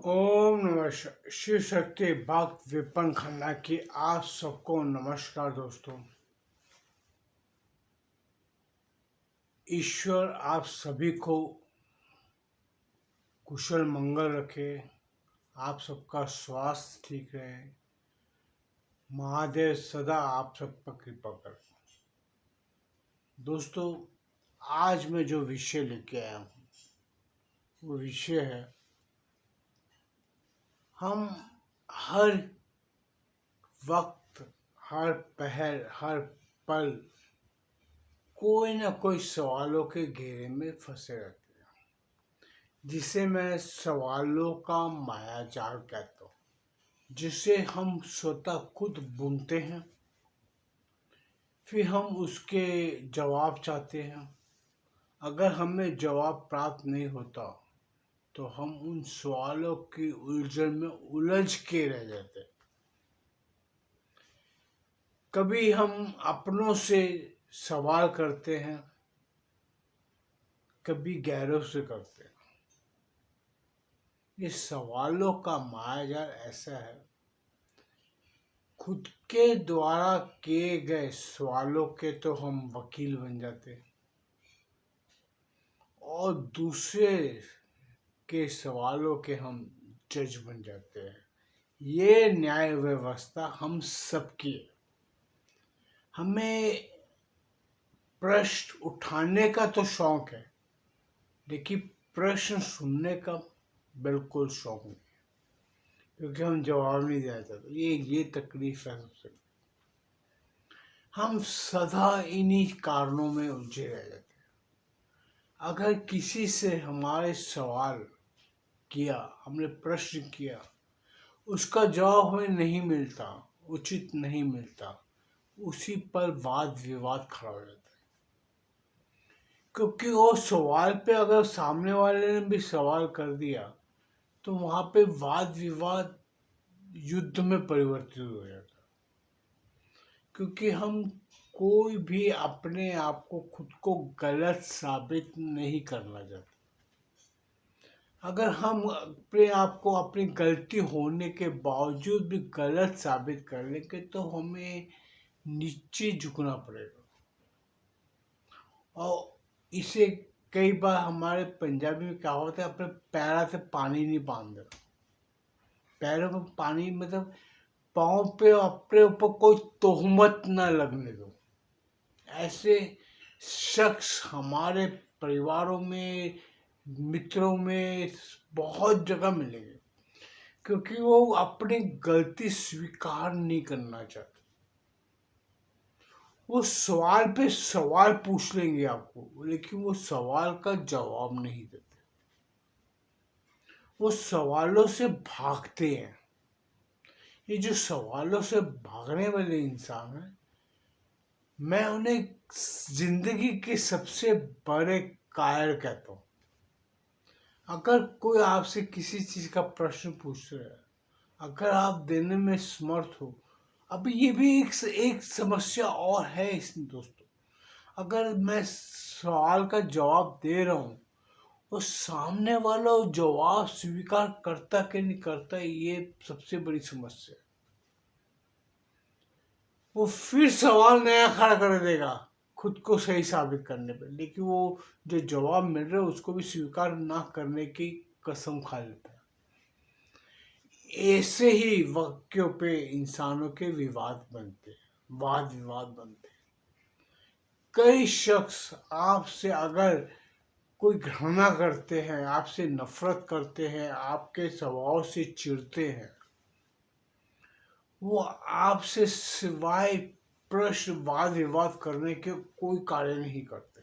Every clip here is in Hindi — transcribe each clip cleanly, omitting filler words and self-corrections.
ओम नमः शिव शक्ति भक्त विपन खन्ना की आप सबको नमस्कार दोस्तों। ईश्वर आप सभी को कुशल मंगल रखे, आप सबका स्वास्थ्य ठीक रहे, महादेव सदा आप सब पर कृपा करें। दोस्तों, आज मैं जो विषय लेके आया हूँ वो विषय है, हम हर वक्त, हर पहर, हर पल कोई ना कोई सवालों के घेरे में फंसे रहते हैं, जिसे मैं सवालों का मायाजाल कहता हूँ, जिसे हम स्वतः खुद बुनते हैं, फिर हम उसके जवाब चाहते हैं। अगर हमें जवाब प्राप्त नहीं होता तो हम उन सवालों की उलझन में उलझ के रह जाते हैं। कभी हम अपनों से सवाल करते हैं, कभी गैरों से करते हैं। ये सवालों का मायाजाल ऐसा है, खुद के द्वारा किए गए सवालों के तो हम वकील बन जाते हैं और दूसरे के सवालों के हम जज बन जाते हैं। ये न्याय व्यवस्था हम सबकी है। हमें प्रश्न उठाने का तो शौक है, लेकिन प्रश्न सुनने का बिल्कुल शौक नहीं, क्योंकि हम जवाब नहीं देना चाहते। ये तकलीफ है सबसे। हम सदा इन्हीं कारणों में उलझे रह जाते हैं। अगर किसी से हमारे सवाल किया, हमने प्रश्न किया, उसका जवाब हमें नहीं मिलता, उचित नहीं मिलता, उसी पर वाद विवाद खड़ा हो जाता है। क्योंकि वो सवाल पे अगर सामने वाले ने भी सवाल कर दिया तो वहाँ पे वाद विवाद युद्ध में परिवर्तित हो जाता है। क्योंकि हम कोई भी अपने आप को खुद को गलत साबित नहीं करना चाहते। अगर हम अपने आप को अपनी गलती होने के बावजूद भी गलत साबित कर लेंगे तो हमें नीचे झुकना पड़ेगा। और इसे कई बार हमारे पंजाबी में क्या होता है, अपने पैरों से पानी नहीं बांध रहा। पैरों में पानी मतलब पाँव पे अपने ऊपर कोई तोहमत ना लगने दो। ऐसे शख्स हमारे परिवारों में, मित्रों में बहुत जगह मिलेंगे, क्योंकि वो अपनी गलती स्वीकार नहीं करना चाहते। वो सवाल पे सवाल पूछ लेंगे आपको, लेकिन वो सवाल का जवाब नहीं देते। वो सवालों से भागते हैं। ये जो सवालों से भागने वाले इंसान हैं, मैं उन्हें जिंदगी के सबसे बड़े कायर कहता हूँ। अगर कोई आपसे किसी चीज का प्रश्न पूछ रहा है, अगर आप देने में समर्थ हो, अभी ये भी एक समस्या और है इसमें दोस्तों। अगर मैं सवाल का जवाब दे रहा हूँ और सामने वाला जवाब स्वीकार करता कि नहीं करता, ये सबसे बड़ी समस्या है। वो फिर सवाल नया खड़ा कर देगा खुद को सही साबित करने पे, लेकिन वो जो जवाब मिल रहा है उसको भी स्वीकार ना करने की कसम खा लेता है। ऐसे ही वाक्यों पे इंसानों के विवाद बनते हैं, वाद विवाद बनते हैं। कई शख्स आपसे अगर कोई घृणा करते हैं, आपसे नफरत करते हैं, आपके स्वभाव से चिढ़ते हैं, वो आपसे सिवाय प्रश्न वाद विवाद करने के कोई कार्य नहीं करते।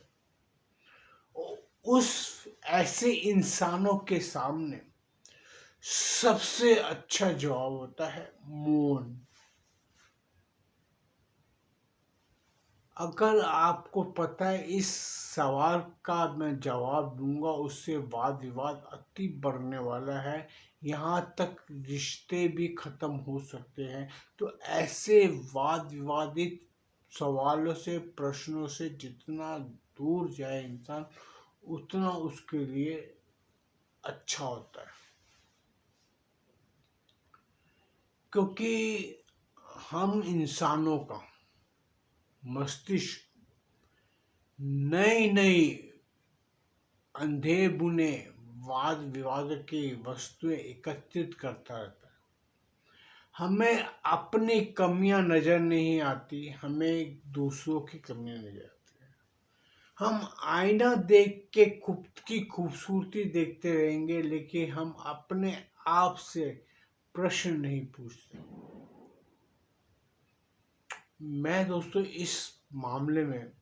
उस ऐसे इंसानों के सामने सबसे अच्छा जवाब होता है मौन। अगर आपको पता है इस सवाल का मैं जवाब दूंगा उससे वाद विवाद अति बढ़ने वाला है, यहाँ तक रिश्ते भी खत्म हो सकते हैं, तो ऐसे वाद विवादित सवालों से, प्रश्नों से जितना दूर जाए इंसान, उतना उसके लिए अच्छा होता है। क्योंकि हम इंसानों का मस्तिष्क नई नई अंधे बुने वाद विवाद की वस्तुएं एकत्रित करता रहता है। हमें अपनी कमियां नजर नहीं आती, हमें दूसरों की कमियां नजर आती है। हम आईना देख के खुद की खूबसूरती देखते रहेंगे, लेकिन हम अपने आप से प्रश्न नहीं पूछते। मैं दोस्तों इस मामले में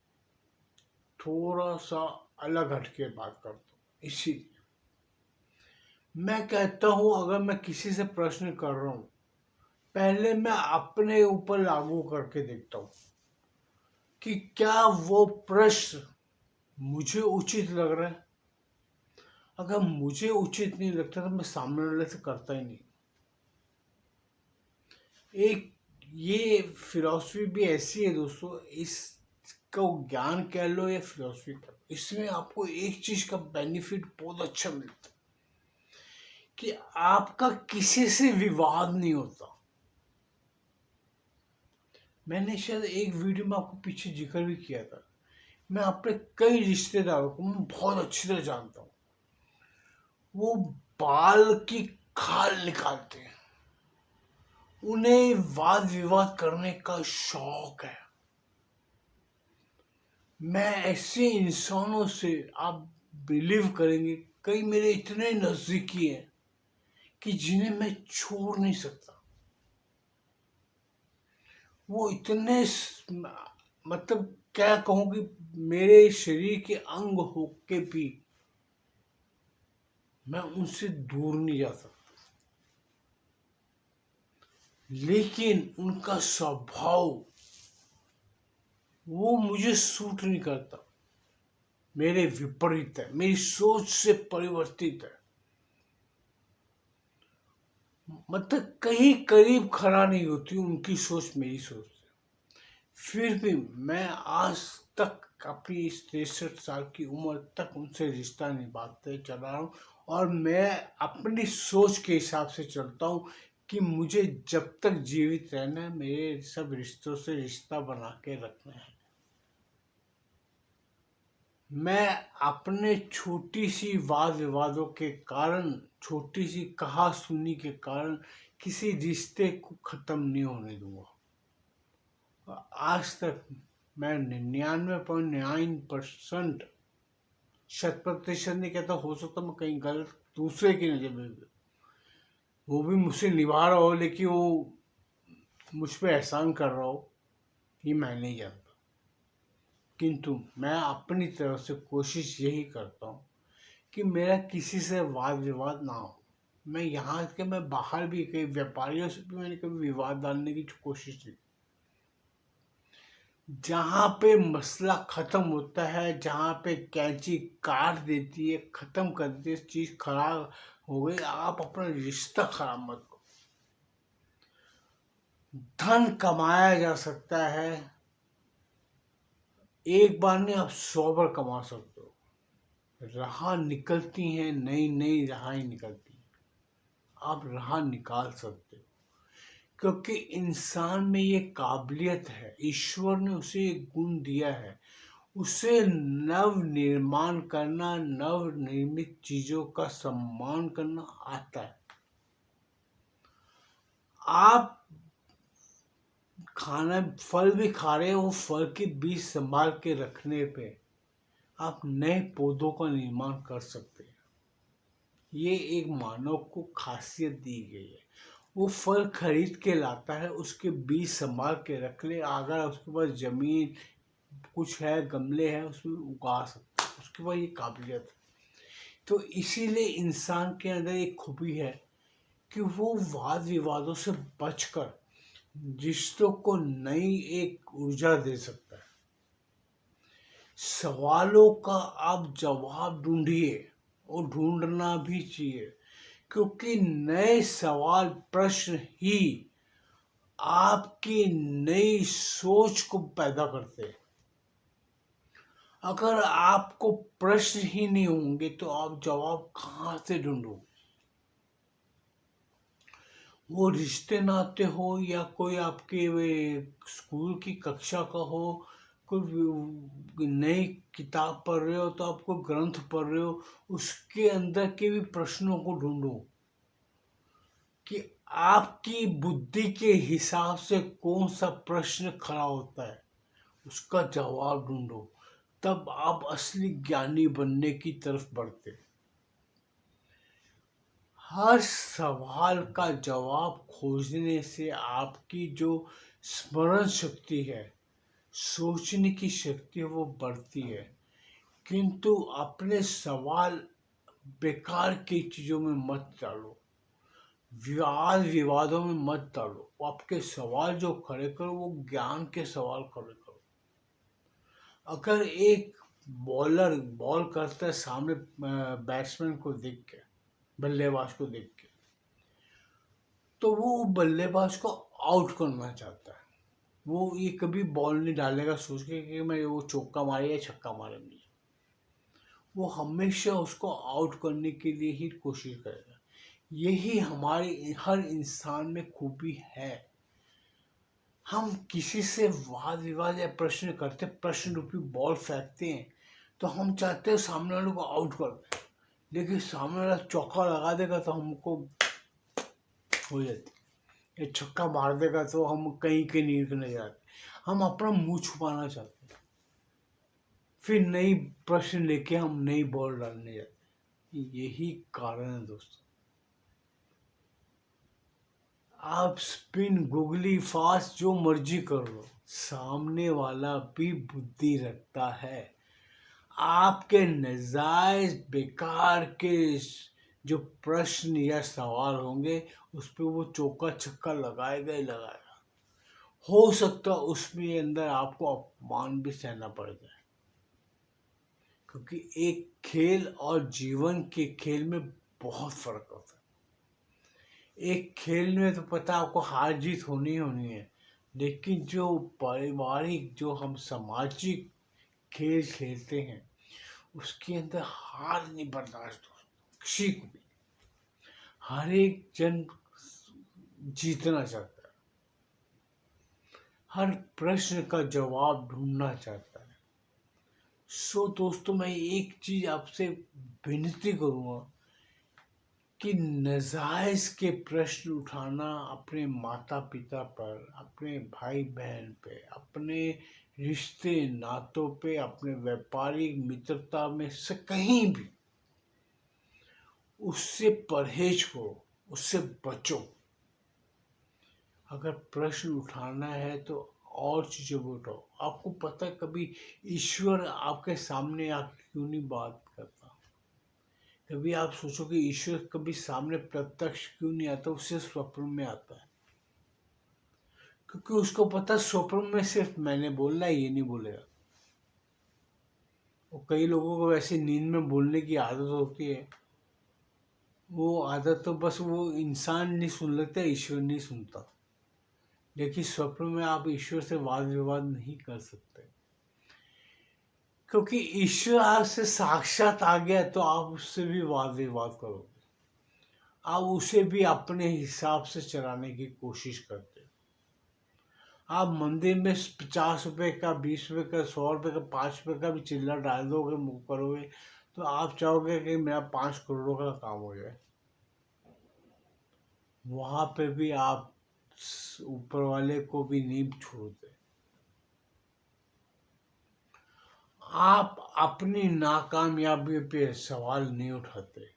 थोड़ा सा अलग हटके बात करता हूँ। इसीलिए मैं कहता हूँ, अगर मैं किसी से प्रश्न कर रहा हूँ, पहले मैं अपने ऊपर लागू करके देखता हूँ कि क्या वो प्रश्न मुझे उचित लग रहा है। अगर मुझे उचित नहीं लगता तो मैं सामने वाले से करता ही नहीं। एक ये फिलॉसफी भी ऐसी है दोस्तों, इसको ज्ञान कह लो या फिलॉसफी कह लो, इसमें आपको एक चीज का बेनिफिट बहुत अच्छा मिलता है कि आपका किसी से विवाद नहीं होता। मैंने शायद एक वीडियो में आपको पीछे जिक्र भी किया था, मैं अपने कई रिश्तेदारों को मैं बहुत अच्छी तरह जानता हूँ। वो बाल की खाल निकालते हैं, उन्हें वाद विवाद करने का शौक है। मैं ऐसे इंसानों से, आप बिलीव करेंगे, कई मेरे इतने नजदीकी हैं कि जिन्हें मैं छोड़ नहीं सकता। वो इतने मतलब क्या कहूँ कि मेरे शरीर के अंग होके भी मैं उनसे दूर नहीं जा सकता। लेकिन उनका स्वभाव वो मुझे सूट नहीं करता, मेरे विपरीत है, मेरी सोच से परिवर्तित है। मतलब कहीं करीब खड़ा नहीं होती उनकी सोच मेरी सोच से। फिर भी मैं आज तक अपनी इस 63 साल की उम्र तक उनसे रिश्ता निभाते चला रहा हूँ, और मैं अपनी सोच के हिसाब से चलता हूँ कि मुझे जब तक जीवित रहना है, मेरे सब रिश्तों से रिश्ता बना के रखना है। मैं अपने छोटी सी वाद विवादों के कारण, छोटी सी कहा सुनी के कारण किसी रिश्ते को खत्म नहीं होने दूंगा। आज तक मैं 99.9% 100% नहीं कहता, हो सकता मैं कहीं गलत दूसरे की नजर में भी, वो भी मुझसे निभा रहा हो, लेकिन वो मुझ पर एहसान कर रहा हो, ये मैं नहीं जानता। किंतु मैं अपनी तरफ से कोशिश यही करता हूँ कि मेरा किसी से वाद विवाद ना हो। मैं यहाँ के, मैं बाहर भी कई व्यापारियों से भी मैंने कभी विवाद डालने की कोशिश की। जहाँ पे मसला खत्म होता है, जहाँ पे कैंची काट देती है, खत्म कर देती है, चीज खराब हो गई, आप अपना रिश्ता खराब मत करो। धन कमाया जा सकता है, एक बार नहीं आप 100 बार कमा सकते हो। राह निकलती हैं, नई नई राहें निकलती हैं, आप राह निकाल सकते हो। क्योंकि इंसान में ये काबिलियत है, ईश्वर ने उसे एक गुण दिया है, उसे नव निर्माण करना, नव निर्मित चीजों का सम्मान करना आता है। आप खाना फल भी खा रहे हो, फल के बीज संभाल के रखने पे आप नए पौधों का निर्माण कर सकते हैं। ये एक मानव को खासियत दी गई है। वो फल खरीद के लाता है, उसके बीज संभाल के रख ले, अगर उसके पास जमीन कुछ है, गमले हैं, उसमें उगा सकता है, उसके पास ये काबिलियत है। तो इसीलिए इंसान के अंदर एक खूबी है कि वो वाद विवादों से बचकर रिश्तों को नई एक ऊर्जा दे सकता है। सवालों का आप जवाब ढूंढिए, और ढूंढना भी चाहिए, क्योंकि नए सवाल प्रश्न ही आपकी नई सोच को पैदा करते हैं। अगर आपको प्रश्न ही नहीं होंगे तो आप जवाब कहाँ से ढूंढोगे। वो रिश्ते नाते हो या कोई आपके वे स्कूल की कक्षा का हो, कोई नई किताब पढ़ रहे हो तो आपको ग्रंथ पढ़ रहे हो, उसके अंदर के भी प्रश्नों को ढूंढो कि आपकी बुद्धि के हिसाब से कौन सा प्रश्न खड़ा होता है, उसका जवाब ढूंढो। तब आप असली ज्ञानी बनने की तरफ बढ़ते। हर सवाल का जवाब खोजने से आपकी जो स्मरण शक्ति है, सोचने की शक्ति है, वो बढ़ती है। किंतु अपने सवाल बेकार की चीजों में मत डालो, वाद विवादों में मत डालो। आपके सवाल जो खड़े करो वो ज्ञान के सवाल खड़े करो। अगर एक बॉलर बॉल करता है सामने बैट्समैन को देख के, बल्लेबाज को देख के, तो वो बल्लेबाज को आउट करना चाहता है। वो ये कभी बॉल नहीं डालेगा सोच के कि मैं वो चौका मारे या छक्का मारे, नहीं। वो हमेशा उसको आउट करने के लिए ही कोशिश करेगा। यही हमारे हर इंसान में खूबी है। हम किसी से वाद विवाद या प्रश्न करते, प्रश्न रूपी बॉल फेंकते हैं, तो हम चाहते हैं सामने वाले को आउट कर दें, लेकिन सामने वाला चौका लगा देगा तो हमको हो जाती, ये छक्का मार देगा तो हम कहीं के नहीं निकलने जाते। हम अपना मुंह छुपाना चाहते हैं, फिर नई प्रश्न लेके हम नई बॉल डालने जाते हैं। यही कारण है दोस्तों। आप स्पिन गुगली फास्ट जो मर्जी कर लो, सामने वाला भी बुद्धि रखता है। आपके नजायज बेकार के जो प्रश्न या सवाल होंगे, उस पर वो चौका छक्का लगाएगा ही लगाएगा। हो सकता उसमें अंदर आपको अपमान भी सहना पड़ जाए, क्योंकि एक खेल और जीवन के खेल में बहुत फर्क होता है। एक खेल में तो पता आपको हार जीत होनी होनी है, लेकिन जो पारिवारिक जो हम सामाजिक खेल खेलते हैं, उसके अंदर हार नहीं बर्दाश्त हो किसी को भी। हर एक जन जीतना चाहता है, हर प्रश्न का जवाब ढूंढना चाहता है। सो दोस्तों, मैं एक चीज आपसे विनती करूंगा कि नजायज के प्रश्न उठाना अपने माता पिता पर, अपने भाई बहन पे, अपने रिश्ते नातों पे, अपने व्यापारिक मित्रता में से कहीं भी, उससे परहेज करो, उससे बचो। अगर प्रश्न उठाना है तो और चीज़ों को उठाओ। आपको पता है कभी ईश्वर आपके सामने आके क्यों नहीं बात करता? कभी आप सोचो कि ईश्वर कभी सामने प्रत्यक्ष क्यों नहीं आता, उससे स्वप्न में आता है? क्योंकि उसको पता स्वप्न में सिर्फ मैंने बोलना है, ये नहीं बोलेगा। और कई लोगों को वैसे नींद में बोलने की आदत होती है। वो आदत तो बस वो इंसान नहीं सुन लेता, ईश्वर नहीं सुनता। लेकिन स्वप्न में आप ईश्वर से वाद विवाद नहीं कर सकते, क्योंकि ईश्वर आपसे साक्षात आ गया तो आप उससे भी वाद विवाद करोगे। आप उसे भी अपने हिसाब से चलाने की कोशिश करते हो। आप मंदिर में 50 रुपए का, 20 रुपए का, 100 रुपए का, 5 रुपए का भी चिल्ला डाल दोगे, मुंह करोगे, तो आप चाहोगे कि मेरा 5 करोड़ का काम हो जाए। वहां पे भी आप ऊपर वाले को भी नहीं छोड़ते। आप अपनी नाकामयाबी पे सवाल नहीं उठाते।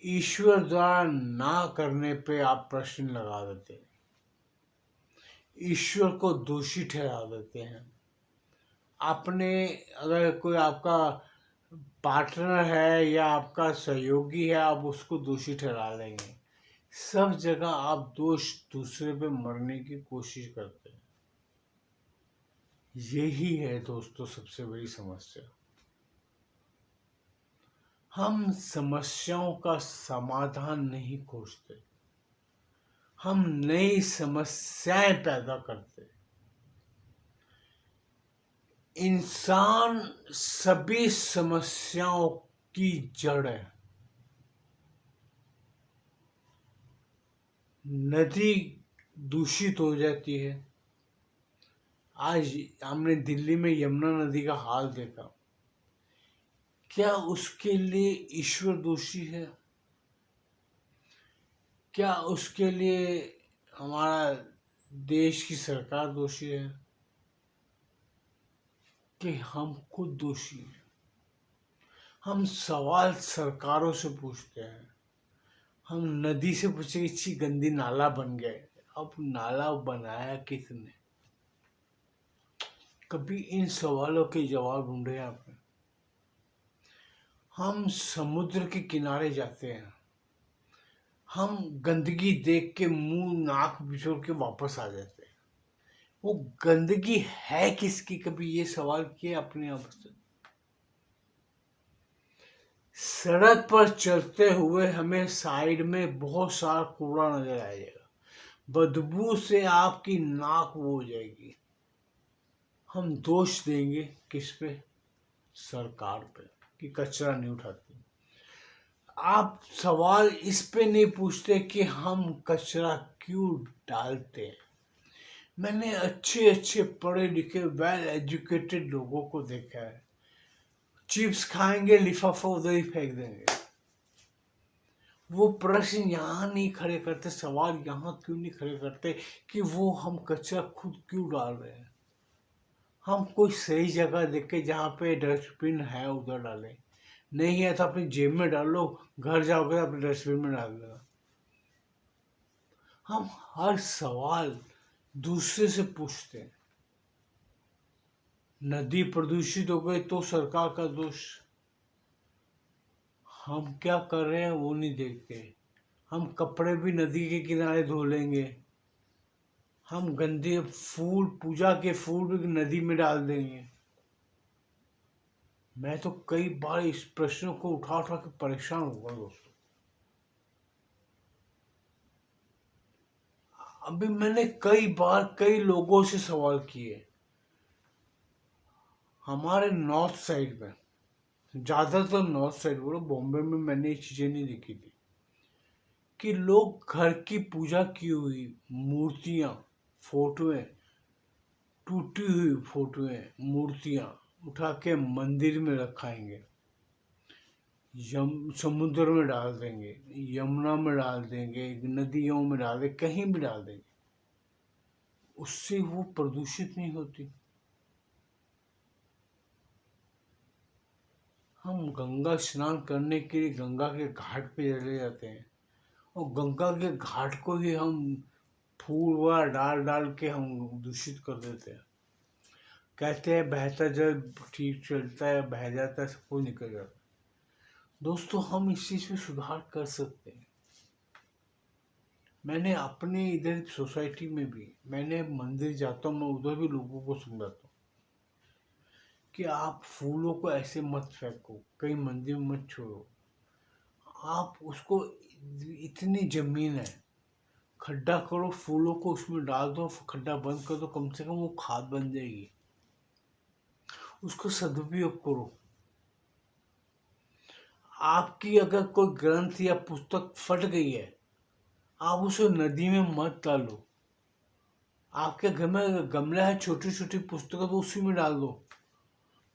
ईश्वर द्वारा ना करने पे आप प्रश्न लगा देते हैं, ईश्वर को दोषी ठहरा देते हैं। अपने, अगर कोई आपका पार्टनर है या आपका सहयोगी है, आप उसको दोषी ठहरा लेंगे। सब जगह आप दोष दूसरे पे मरने की कोशिश करते हैं। यही है दोस्तों सबसे बड़ी समस्या। हम समस्याओं का समाधान नहीं खोजते, हम नई समस्याएं पैदा करते। इंसान सभी समस्याओं की जड़ है। नदी दूषित हो जाती है। आज हमने दिल्ली में यमुना नदी का हाल देखा। क्या उसके लिए ईश्वर दोषी है? क्या उसके लिए हमारा देश की सरकार दोषी है? कि हम खुद दोषी हैं? हम सवाल सरकारों से पूछते हैं। हम नदी से पूछे इतनी गंदी नाला बन गए, अब नाला बनाया किसने? कभी इन सवालों के जवाब ढूंढे आपने? हम समुद्र के किनारे जाते हैं, हम गंदगी देख के मुंह नाक बिचोड़ के वापस आ जाते हैं। वो गंदगी है किसकी? कभी ये सवाल किया अपने आप से? सड़क पर चलते हुए हमें साइड में बहुत सारा कूड़ा नजर आएगा, बदबू से आपकी नाक वो हो जाएगी। हम दोष देंगे किस पे? सरकार पे, कि कचरा नहीं उठाती। आप सवाल इस पे नहीं पूछते कि हम कचरा क्यों डालते हैं। मैंने अच्छे अच्छे पढ़े लिखे वेल एजुकेटेड लोगों को देखा है, चिप्स खाएंगे लिफाफा उधर ही फेंक देंगे। वो प्रश्न यहाँ नहीं खड़े करते, सवाल यहाँ क्यों नहीं खड़े करते कि वो हम कचरा खुद क्यों डाल रहे हैं। हम कोई सही जगह देख के जहाँ पे डस्टबिन है उधर डालें, नहीं है तो अपनी जेब में डाल लो, घर जाओगे तो अपने डस्टबिन में डाल देना। हम हर सवाल दूसरे से पूछते हैं। नदी प्रदूषित हो गई तो सरकार का दोष। हम क्या कर रहे हैं वो नहीं देखते। हम कपड़े भी नदी के किनारे धो लेंगे, हम गंदे फूल, पूजा के फूल भी नदी में डाल देंगे। मैं तो कई बार इस प्रश्नों को उठा उठा के परेशान हुआ दोस्तों। अभी मैंने कई बार कई लोगों से सवाल किए। हमारे नॉर्थ साइड में, ज़्यादातर नॉर्थ साइड बोलो, बॉम्बे में मैंने ये चीज़ें नहीं देखी थी कि लोग घर की पूजा की हुई मूर्तियाँ, फोटोएं, टूटी हुई फोटोएं, मूर्तियाँ उठा के मंदिर में रखाएंगे, समुद्र में डाल देंगे, यमुना में डाल देंगे, नदियों में डाल देंगे, कहीं भी डाल देंगे। उससे वो प्रदूषित नहीं होती। हम गंगा स्नान करने के लिए गंगा के घाट पे चले जाते हैं और गंगा के घाट को ही हम फूल वगैरह डाल डाल के हम दूषित कर देते हैं। कहते हैं बहता जल ठीक चलता है, बह जाता है, सब कुछ निकल जाता है। दोस्तों हम इस चीज़ में सुधार कर सकते हैं। मैंने अपने इधर सोसाइटी में भी, मैंने मंदिर जाता हूँ, मैं उधर भी लोगों को समझाता हूँ कि आप फूलों को ऐसे मत फेंको, कहीं मंदिर में मत छोड़ो। आप उसको, इतनी जमीन है, खड्डा करो, फूलों को उसमें डाल दो, खड्डा बंद कर दो, कम से कम वो खाद बन जाएगी। उसको सदुपयोग करो। आपकी अगर कोई ग्रंथ या पुस्तक फट गई है, आप उसे नदी में मत डालो। आपके घर में गमला है, छोटी छोटी पुस्तकें, तो उसी में डाल दो।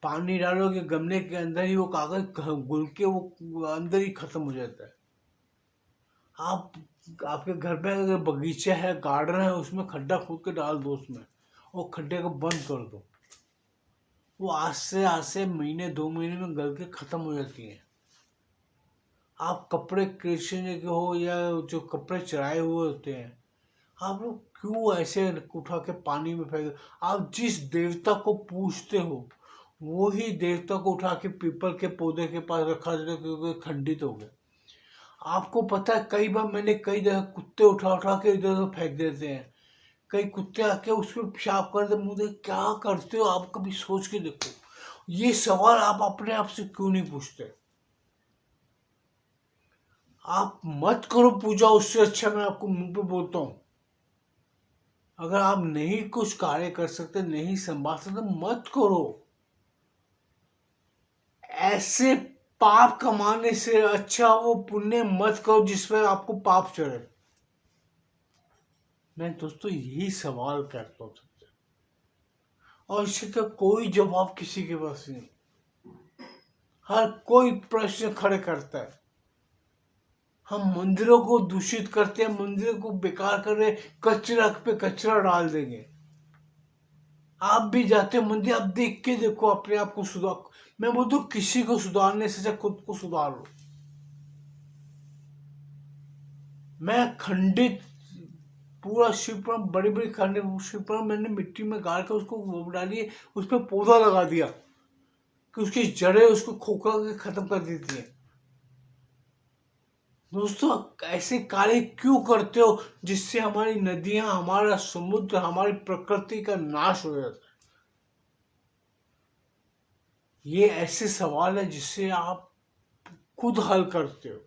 पानी डालोगे गमले के अंदर ही वो कागज घुल के वो अंदर ही खत्म हो जाता है। आप, आपके घर पे अगर बगीचा है, गार्डन है, उसमें खड्डा खोद के डाल दो उसमें, और खड्डे को बंद कर दो। वो आज से महीने 2 महीने में गल के खत्म हो जाती है। आप कपड़े कृष्ण के हो या जो कपड़े चढ़ाए हुए होते हैं, आप लोग क्यों ऐसे उठा के पानी में फेंक? आप जिस देवता को पूजते हो वो ही देवता को उठा के पीपल के पौधे के पास रखा देते, क्योंकि खंडित हो गए। आपको पता है कई बार मैंने कई जगह कुत्ते उठा उठा के इधर उधर फेंक देते हैं। कई कुत्ते आके उसमें पेशाब कर दे, मुझे क्या करते हो आप? कभी सोच के देखो। ये सवाल आप अपने आप से क्यों नहीं पूछते? आप मत करो पूजा, उससे अच्छा मैं आपको मुंह पे बोलता हूँ। अगर आप नहीं कुछ कार्य कर सकते, नहीं संभाल सकते, मत करो। ऐसे पाप कमाने से अच्छा वो पुण्य मत करो जिसमें आपको पाप चढ़े। मैं दोस्तों यही सवाल करता हूँ, और इसका कोई जवाब किसी के पास नहीं। हर कोई प्रश्न खड़े करता है। हम मंदिरों को दूषित करते हैं, मंदिरों को बेकार कर रहे, कचरा पे कचरा डाल देंगे। आप भी जाते हो मंदिर, आप देख के देखो अपने आप को सुधार। मैं बोलता हूँ किसी को सुधारने से अच्छा खुद को सुधार लो। मैं खंडित पूरा शिवपुराण, बड़ी बड़ी खंडित शिवपुराण मैंने मिट्टी में गाड़ कर उसको वो डालिए, उस पर पौधा लगा दिया कि उसकी जड़ें उसको खोखला के खत्म कर देती है। दोस्तों ऐसे कार्य क्यों करते हो जिससे हमारी नदियां, हमारा समुद्र, हमारी प्रकृति का नाश हो जाता है? ये ऐसे सवाल है जिससे आप खुद हल करते हो।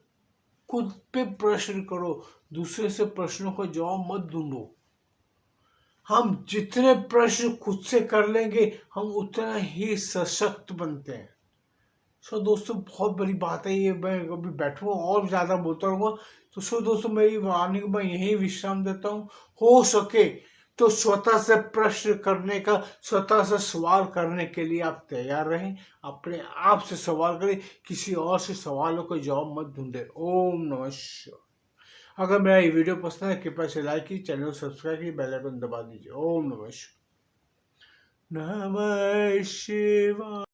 खुद पे प्रश्न करो, दूसरे से प्रश्नों का जवाब मत ढूंढो। हम जितने प्रश्न खुद से कर लेंगे, हम उतना ही सशक्त बनते हैं। दोस्तों बहुत बड़ी बात है ये। मैं अभी बैठूंगा और ज़्यादा बोलता रहूँगा। तो दोस्तों मेरी वाणी को मैं यही विश्राम देता हूँ। हो सके तो स्वतः से प्रश्न करने का, स्वतः से सवाल करने के लिए आप तैयार रहें। अपने आप से सवाल करें, किसी और से सवालों का जवाब मत ढूंढे। ओम नमः शिवाय। अगर मेरा ये वीडियो पसंद है कृपया से लाइक कीजिए, चैनल को सब्सक्राइब कीजिए, बेल आइकन दबा दीजिए। ओम नमः शिवाय। नमः शिवाय।